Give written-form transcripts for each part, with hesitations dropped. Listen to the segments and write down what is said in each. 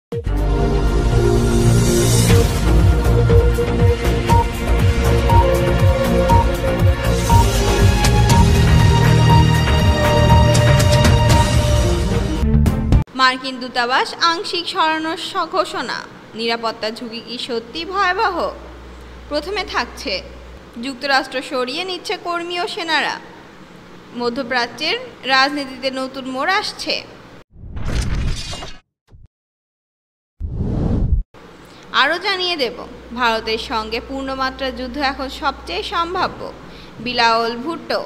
মার্কিন দূতাবাস আংশিক সরানোর ঘোষণা, নিরাপত্তা ঝুঁকি কি সত্যি ভয়াবহ? প্রথমে থাকছে যুক্তরাষ্ট্র সরিয়ে নিচ্ছে কর্মী ও সেনারা, মধ্যপ্রাচ্যের রাজনীতিতে নতুন মোড় আসছে। আরও জানিয়ে দেব, ভারতের সঙ্গে পূর্ণমাত্রা যুদ্ধ এখন সবচেয়ে সম্ভাব্য, বিলাওয়াল ভুট্টো।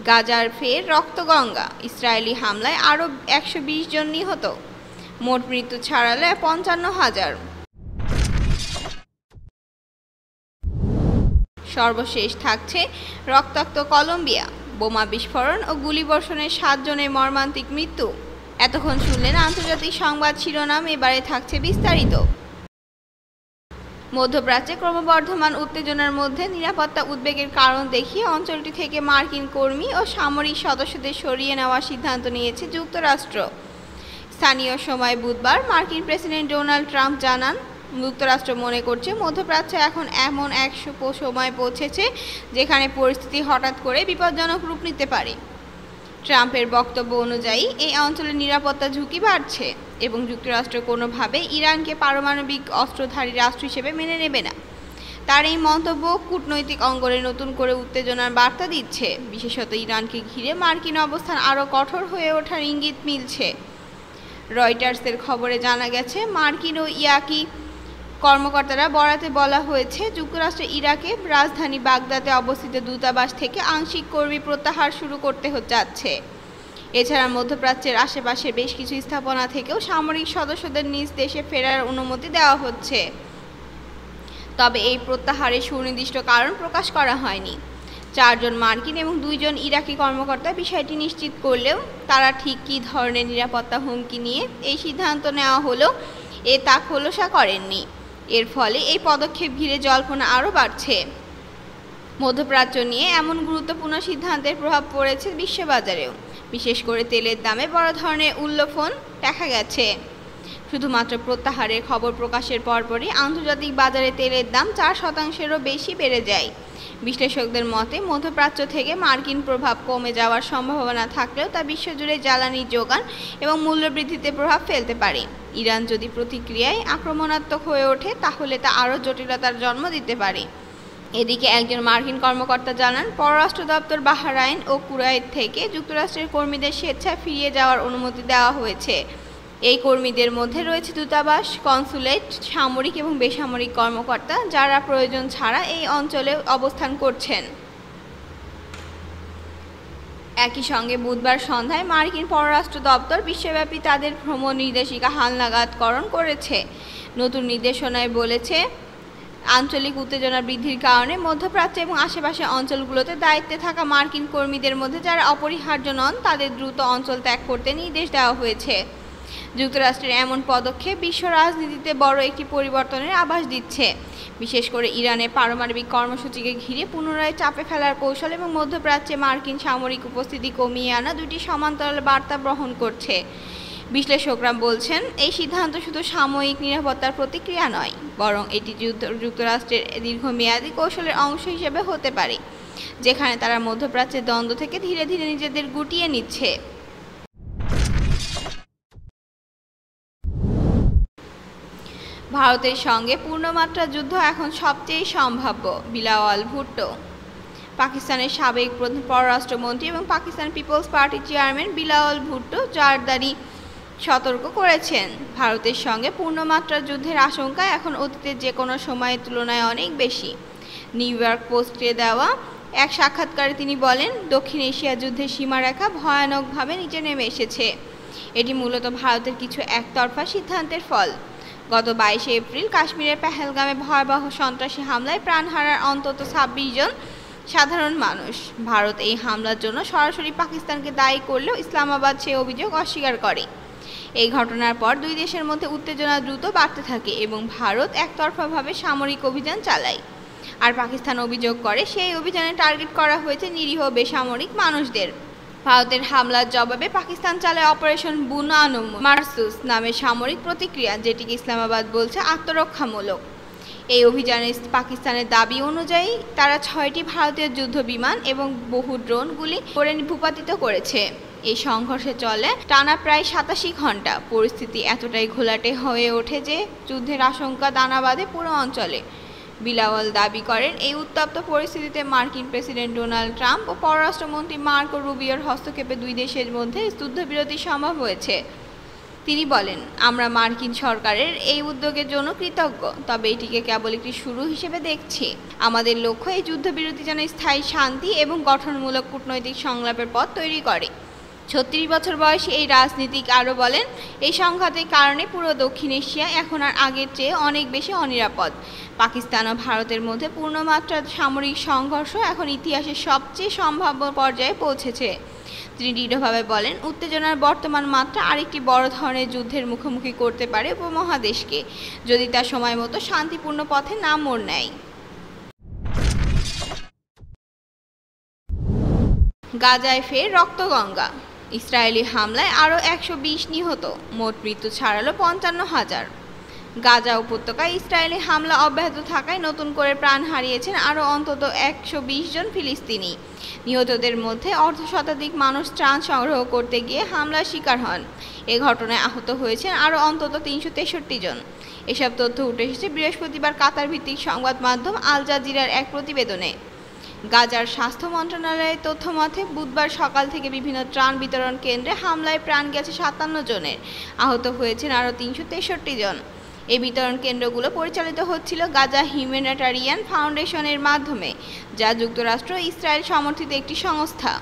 গাজার ফের রক্তগঙ্গা, ইসরায়েলি হামলায় আরও 120 জন নিহত, মোট মৃত্যু ছাড়ালে 55,000। সর্বশেষ থাকছে রক্তাক্ত কলম্বিয়া, বোমা বিস্ফোরণ ও গুলিবর্ষণে 7 জনের মর্মান্তিক মৃত্যু। এতক্ষণ শুনলেন আন্তর্জাতিক সংবাদ শিরোনাম, এবারে থাকছে বিস্তারিত। মধ্যপ্রাচ্যে ক্রমবর্ধমান উত্তেজনার মধ্যে নিরাপত্তা উদ্বেগের কারণ দেখিয়ে অঞ্চলটি থেকে মার্কিন কর্মী ও সামরিক সদস্যদের সরিয়ে নেওয়ার সিদ্ধান্ত নিয়েছে যুক্তরাষ্ট্র। স্থানীয় সময় বুধবার মার্কিন প্রেসিডেন্ট ডোনাল্ড ট্রাম্প জানান, যুক্তরাষ্ট্র মনে করছে মধ্যপ্রাচ্য এখন এমন এক সময় পৌঁছেছে যেখানে পরিস্থিতি হঠাৎ করে বিপজ্জনক রূপ নিতে পারে। ট্রাম্পের বক্তব্য অনুযায়ী এই অঞ্চলের নিরাপত্তা ঝুঁকি বাড়ছে এবং যুক্তরাষ্ট্র কোনোভাবে ইরানকে পারমাণবিক অস্ত্রধারী রাষ্ট্র হিসেবে মেনে নেবে না। তার এই মন্তব্য কূটনৈতিক অঙ্গনে নতুন করে উত্তেজনার বার্তা দিচ্ছে, বিশেষত ইরানকে ঘিরে মার্কিন অবস্থান আরও কঠোর হয়ে ওঠার ইঙ্গিত মিলছে। রয়টার্সের খবরে জানা গেছে, মার্কিন ও ইরাকি কর্মকর্তারা বরাতে বলা হয়েছে, যুক্তরাষ্ট্র ইরাকে রাজধানী বাগদাদে অবস্থিত দূতাবাস থেকে আংশিক কর্মী প্রত্যাহার শুরু করতে যাচ্ছে। এছাড়া মধ্যপ্রাচ্যের আশেপাশে বেশ কিছু স্থাপনা থেকেও সামরিক সদস্যদের নিজ দেশে ফেরার অনুমতি দেওয়া হচ্ছে। তবে এই প্রত্যাহারের সুনির্দিষ্ট কারণ প্রকাশ করা হয়নি। 4 জন মার্কিন এবং 2 জন ইরাকি কর্মকর্তা বিষয়টি নিশ্চিত করলেও তারা ঠিক কী ধরনের নিরাপত্তা হুমকি নিয়ে এই সিদ্ধান্ত নেওয়া হলো তা খোলসা করেননি। এর ফলে এই পদক্ষেপ ঘিরে জল্পনা আরও বাড়ছে। মধ্যপ্রাচ্য নিয়ে এমন গুরুত্বপূর্ণ সিদ্ধান্তের প্রভাব পড়েছে বিশ্ববাজারেও, বিশেষ করে তেলের দামে বড় ধরনের উল্লফন দেখা গেছে। শুধুমাত্র প্রত্যাহারের খবর প্রকাশের পরপরই আন্তর্জাতিক বাজারে তেলের দাম 4%-এরও বেশি বেড়ে যায়। বিশ্লেষকদের মতে, মধ্যপ্রাচ্য থেকে মার্কিন প্রভাব কমে যাওয়ার সম্ভাবনা থাকলেও তা বিশ্বজুড়ে জ্বালানি যোগান এবং মূল্যবৃদ্ধিতে প্রভাব ফেলতে পারে। ইরান যদি প্রতিক্রিয়ায় আক্রমণাত্মক হয়ে ওঠে তাহলে তা আরও জটিলতার জন্ম দিতে পারে। এদিকে একজন মার্কিন কর্মকর্তা জানান, পররাষ্ট্র দপ্তর বাহরাইন ও কুরাইত থেকে যুক্তরাষ্ট্রের কর্মীদের স্বেচ্ছায় ফিরিয়ে যাওয়ার অনুমতি দেওয়া হয়েছে। এই কর্মীদের মধ্যে রয়েছে দূতাবাস, কনসুলেট, সামরিক এবং বেসামরিক কর্মকর্তা, যারা প্রয়োজন ছাড়া এই অঞ্চলে অবস্থান করছেন। একই সঙ্গে বুধবার সন্ধ্যায় মার্কিন পররাষ্ট্র দপ্তর বিশ্বব্যাপী তাদের ভ্রমণ নির্দেশিকা হালনাগাদকরণ করেছে। নতুন নির্দেশনায় বলেছে, আঞ্চলিক উত্তেজনা বৃদ্ধির কারণে মধ্যপ্রাচ্য এবং আশেপাশের অঞ্চলগুলোতে দায়িত্বে থাকা মার্কিন কর্মীদের মধ্যে যারা অপরিহার্য নন তাদের দ্রুত অঞ্চল ত্যাগ করতে নির্দেশ দেওয়া হয়েছে। যুক্তরাষ্ট্রের এমন পদক্ষেপ বিশ্ব রাজনীতিতে বড় একটি পরিবর্তনের আভাস দিচ্ছে, বিশেষ করে ইরানের পারমাণবিক কর্মসূচিকে ঘিরে পুনরায় চাপে ফেলার কৌশল এবং মধ্যপ্রাচ্যে মার্কিন সামরিক উপস্থিতি কমিয়ে আনা দুটি সমান্তরাল বার্তা বহন করছে। বিশ্লেষকরা বলছেন, এই সিদ্ধান্ত শুধু সাময়িক নিরাপত্তার প্রতিক্রিয়া নয়, বরং এটি যুক্তরাষ্ট্রের দীর্ঘমেয়াদী কৌশলের অংশ হিসেবে হতে পারে, যেখানে তারা মধ্যপ্রাচ্যের দ্বন্দ্ব থেকে ধীরে ধীরে নিজেদের গুটিয়ে নিচ্ছে। ভারতের সঙ্গে পূর্ণমাত্রা যুদ্ধ এখন সবচেয়ে সম্ভাব্য, বিলাওয়াল ভুট্টো। পাকিস্তানের সাবেক পররাষ্ট্রমন্ত্রী এবং পাকিস্তান পিপলস পার্টির চেয়ারম্যান বিলাওয়াল ভুট্টো জারদারি সতর্ক করেছেন, ভারতের সঙ্গে পূর্ণমাত্রা যুদ্ধের আশঙ্কা এখন অতীতের যে কোনো সময়ের তুলনায় অনেক বেশি। নিউ ইয়র্ক পোস্টকে দেওয়া এক সাক্ষাৎকারে তিনি বলেন, দক্ষিণ এশিয়া যুদ্ধের সীমারেখা ভয়ানকভাবে নিচে নেমে এসেছে। এটি মূলত ভারতের কিছু একতরফা সিদ্ধান্তের ফল। গত 22 এপ্রিল কাশ্মীরের পেহেলগামে ভয়াবহ সন্ত্রাসী হামলায় প্রাণ হারার অন্তত 26 জন সাধারণ মানুষ। ভারত এই হামলার জন্য সরাসরি পাকিস্তানকে দায়ী করলেও ইসলামাবাদ সেই অভিযোগ অস্বীকার করে। এই ঘটনার পর দুই দেশের মধ্যে উত্তেজনা দ্রুত বাড়তে থাকে এবং ভারত একতরফাভাবে সামরিক অভিযান চালায়, আর পাকিস্তান অভিযোগ করে সেই অভিযানে টার্গেট করা হয়েছে নিরীহ বেসামরিক মানুষদের। ভারতের হামলার জবাবে পাকিস্তান চালায় অপারেশন বুরহানুম মারসুস নামে সামরিক প্রতিক্রিয়া, যেটিকে ইসলামাবাদ বলছে আত্মরক্ষামূলক। এই অভিযানে পাকিস্তানের দাবি অনুযায়ী তারা 6টি ভারতীয় যুদ্ধ বিমান এবং বহু ড্রোন গুলি করে ভূপাতিত করেছে। এই সংঘর্ষে চলে টানা প্রায় 87 ঘণ্টা। পরিস্থিতি এতটাই ঘোলাটে হয়ে ওঠে যে যুদ্ধের আশঙ্কা দানা বাঁধে পুরো অঞ্চলে। বিলাওয়াল দাবি করেন, এই উত্তপ্ত পরিস্থিতিতে মার্কিন প্রেসিডেন্ট ডোনাল্ড ট্রাম্প ও পররাষ্ট্রমন্ত্রী মার্কো রুবিওর হস্তক্ষেপে দুই দেশের মধ্যে যুদ্ধবিরতি সম্ভব হয়েছে। তিনি বলেন, আমরা মার্কিন সরকারের এই উদ্যোগের জন্য কৃতজ্ঞ, তবে এটিকে কেবল একটি শুরু হিসেবে দেখছি। আমাদের লক্ষ্য এই যুদ্ধবিরতি যেন স্থায়ী শান্তি এবং গঠনমূলক কূটনৈতিক সংলাপের পথ তৈরি করে। 36 বছর বয়সী এই রাজনীতিক আরও বলেন, এই সংঘাতের কারণে পুরো দক্ষিণ এশিয়া এখন আর আগের চেয়ে অনেক বেশি অনিরাপদ। পাকিস্তান ও ভারতের মধ্যে পূর্ণমাত্রার সামরিক সংঘর্ষ এখন ইতিহাসের সবচেয়ে সম্ভাব্য পর্যায়ে পৌঁছেছে। তিনি দৃঢ়ভাবে বলেন, উত্তেজনার বর্তমান মাত্রা আরেকটি বড় ধরনের যুদ্ধের মুখোমুখি করতে পারে উপমহাদেশকে, যদি তা সময় মতো শান্তিপূর্ণ পথে না মোড় নেয়। গাজায় ফের রক্তগঙ্গা। ইসরায়েলি হামলায় আরও 120 নিহত, মোট মৃত্যু ছাড়ালো 55,000। গাজা উপত্যকায় ইসরায়েলি হামলা অব্যাহত থাকায় নতুন করে প্রাণ হারিয়েছেন আরও অন্তত 120 জন ফিলিস্তিনি। নিহতদের মধ্যে অর্ধশতাধিক মানুষ ত্রাণ সংগ্রহ করতে গিয়ে হামলার শিকার হন। এ ঘটনায় আহত হয়েছেন আরও অন্তত 363 জন। এসব তথ্য উঠে এসেছে বৃহস্পতিবার কাতার ভিত্তিক সংবাদ মাধ্যম আল জাজিরার এক প্রতিবেদনে। গাজার স্বাস্থ্য মন্ত্রণালয়ের তথ্যমতে বুধবার সকাল থেকে বিভিন্ন ত্রাণ বিতরণ কেন্দ্রে হামলায় প্রাণ গেছে 57 জনের, আহত হয়েছেন আরও 363 জন। এই বিতরণ কেন্দ্রগুলো পরিচালিত হচ্ছিল গাজা হিউম্যানিটারিয়ান ফাউন্ডেশনের মাধ্যমে, যা যুক্তরাষ্ট্র ও ইসরায়েল সমর্থিত একটি সংস্থা।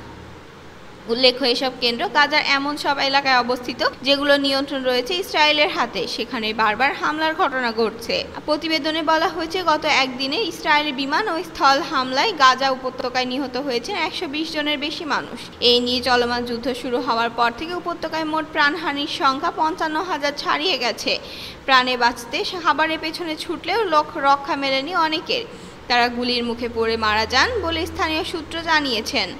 উল্লেখ্য, এসব কেন্দ্র গাজার এমন সব এলাকায় অবস্থিত যেগুলো নিয়ন্ত্রণ রয়েছে ইসরায়েলের হাতে, সেখানে বারবার হামলার ঘটনা ঘটছে। প্রতিবেদনে বলা হয়েছে, গত একদিনে ইসরায়েলি বিমান ও স্থল হামলায় গাজা উপত্যকায় নিহত হয়েছেন 120 জনের বেশি মানুষ। এই নিয়ে চলমান যুদ্ধ শুরু হওয়ার পর থেকে উপত্যকায় মোট প্রাণহানির সংখ্যা 55,000 ছাড়িয়ে গেছে। প্রাণে বাঁচতে খাবারের পেছনে ছুটলেও রক্ষা মেলেনি অনেকের। তারা গুলির মুখে পড়ে মারা যান বলে স্থানীয় সূত্র জানিয়েছেন।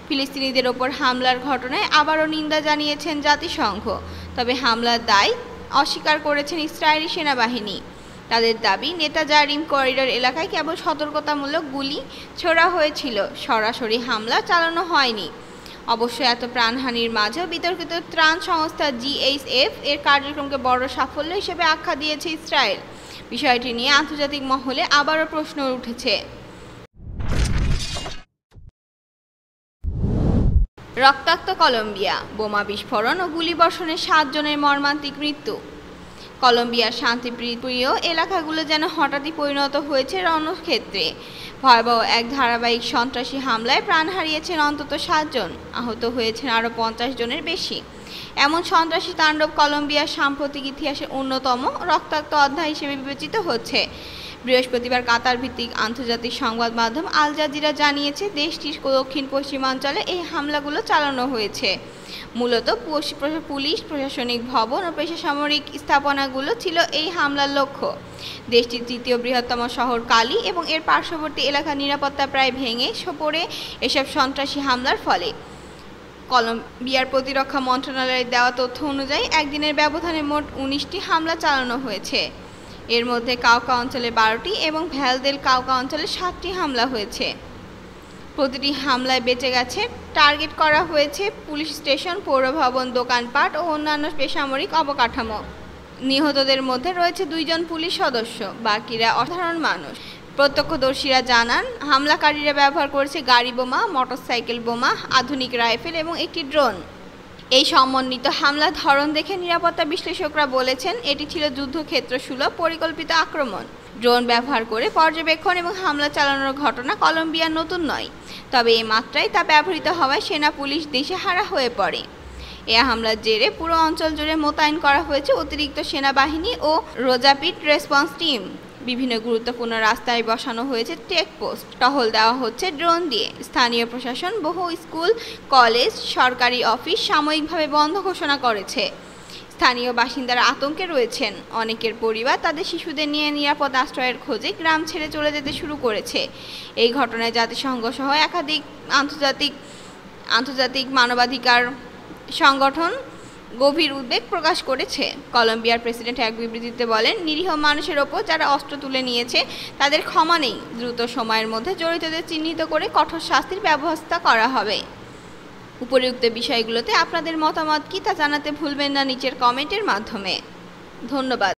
ফিলিস্তিনিদের ওপর হামলার ঘটনায় আবারও নিন্দা জানিয়েছেন জাতিসংঘ, তবে হামলার দায় অস্বীকার করেছেন ইসরায়েলি সেনাবাহিনী। তাদের দাবি, নেতাজারিম করিডর এলাকায় কেবল সতর্কতামূলক গুলি ছোড়া হয়েছিল, সরাসরি হামলা চালানো হয়নি। অবশ্য এত প্রাণহানির মাঝেও বিতর্কিত ত্রাণ সংস্থা GHF এর কার্যক্রমকে বড় সাফল্য হিসেবে আখ্যা দিয়েছে ইসরায়েল। বিষয়টি নিয়ে আন্তর্জাতিক মহলে আবারও প্রশ্ন উঠেছে। রক্তাক্ত কলম্বিয়া, বোমা বিস্ফোরণ ও গুলিবর্ষণে 7 জনের মর্মান্তিক মৃত্যু। কলম্বিয়ার শান্তিপ্রিয় এলাকাগুলো যেন হঠাৎই পরিণত হয়েছে রণক্ষেত্রে। ভয়াবহ এক ধারাবাহিক সন্ত্রাসী হামলায় প্রাণ হারিয়েছেন অন্তত 7 জন, আহত হয়েছেন আরও 50 জনের বেশি। এমন সন্ত্রাসী তাণ্ডব কলম্বিয়ার সাম্প্রতিক ইতিহাসে অন্যতম রক্তাক্ত অধ্যায় হিসেবে বিবেচিত হচ্ছে। বৃহস্পতিবার কাতার ভিত্তিক আন্তর্জাতিক সংবাদ মাধ্যম আল জাজিরা জানিয়েছে, দেশটির দক্ষিণ পশ্চিমাঞ্চলে এই হামলাগুলো চালানো হয়েছে। মূলত পুলিশ, প্রশাসনিক ভবন ও পেশাসামরিক স্থাপনাগুলো ছিল এই হামলার লক্ষ্য। দেশটির তৃতীয় বৃহত্তম শহর কালি এবং এর পার্শ্ববর্তী এলাকার নিরাপত্তা প্রায় ভেঙে পড়ে এসব সন্ত্রাসী হামলার ফলে। কলম্বিয়ার প্রতিরক্ষা মন্ত্রণালয়ের দেওয়া তথ্য অনুযায়ী একদিনের ব্যবধানে মোট 19টি হামলা চালানো হয়েছে। এর মধ্যে কাউকা অঞ্চলে 12টি এবং ভ্যালদেল কাউকা অঞ্চলে 7টি হামলা হয়েছে। প্রতিটি হামলায় বেঁচে গেছে। টার্গেট করা হয়েছে পুলিশ স্টেশন, পৌর ভবন, দোকানপাট ও অন্যান্য বেসামরিক অবকাঠামো। নিহতদের মধ্যে রয়েছে 2 জন পুলিশ সদস্য, বাকিরা অসাধারণ মানুষ। প্রত্যক্ষদর্শীরা জানান, হামলাকারীরা ব্যবহার করেছে গাড়ি বোমা, মোটরসাইকেল বোমা, আধুনিক রাইফেল এবং একটি ড্রোন। এই সমন্বিত হামলার ধরন দেখে নিরাপত্তা বিশ্লেষকরা বলেছেন, এটি ছিল যুদ্ধক্ষেত্র সুলভ পরিকল্পিত আক্রমণ। ড্রোন ব্যবহার করে পর্যবেক্ষণ এবং হামলা চালানোর ঘটনা কলম্বিয়ার নতুন নয়, তবে এই মাত্রায় তা ব্যবহৃত হওয়ায় সেনা পুলিশ দিশেহারা হয়ে পড়ে। এ হামলার জেরে পুরো অঞ্চল জুড়ে মোতায়েন করা হয়েছে অতিরিক্ত সেনাবাহিনী ও র্যাপিড রেসপন্স টিম। বিভিন্ন গুরুত্বপূর্ণ রাস্তায় বসানো হয়েছে চেকপোস্ট, টহল দেওয়া হচ্ছে ড্রোন দিয়ে। স্থানীয় প্রশাসন বহু স্কুল, কলেজ, সরকারি অফিস সাময়িকভাবে বন্ধ ঘোষণা করেছে। স্থানীয় বাসিন্দারা আতঙ্কে রয়েছেন। অনেকের পরিবার তাদের শিশুদের নিয়ে নিরাপদ আশ্রয়ের খোঁজে গ্রাম ছেড়ে চলে যেতে শুরু করেছে। এই ঘটনায় জাতিসংঘ সহ একাধিক আন্তর্জাতিক আন্তর্জাতিক মানবাধিকার সংগঠন গভীর উদ্বেগ প্রকাশ করেছে। কলম্বিয়ার প্রেসিডেন্ট এক বিবৃতিতে বলেন, নিরীহ মানুষের ওপর যারা অস্ত্র তুলে নিয়েছে তাদের ক্ষমা নেই। দ্রুত সময়ের মধ্যে জড়িতদের চিহ্নিত করে কঠোর শাস্তির ব্যবস্থা করা হবে। উপরিউক্ত বিষয়গুলোতে আপনাদের মতামত কি তা জানাতে ভুলবেন না নিচের কমেন্টের মাধ্যমে। ধন্যবাদ।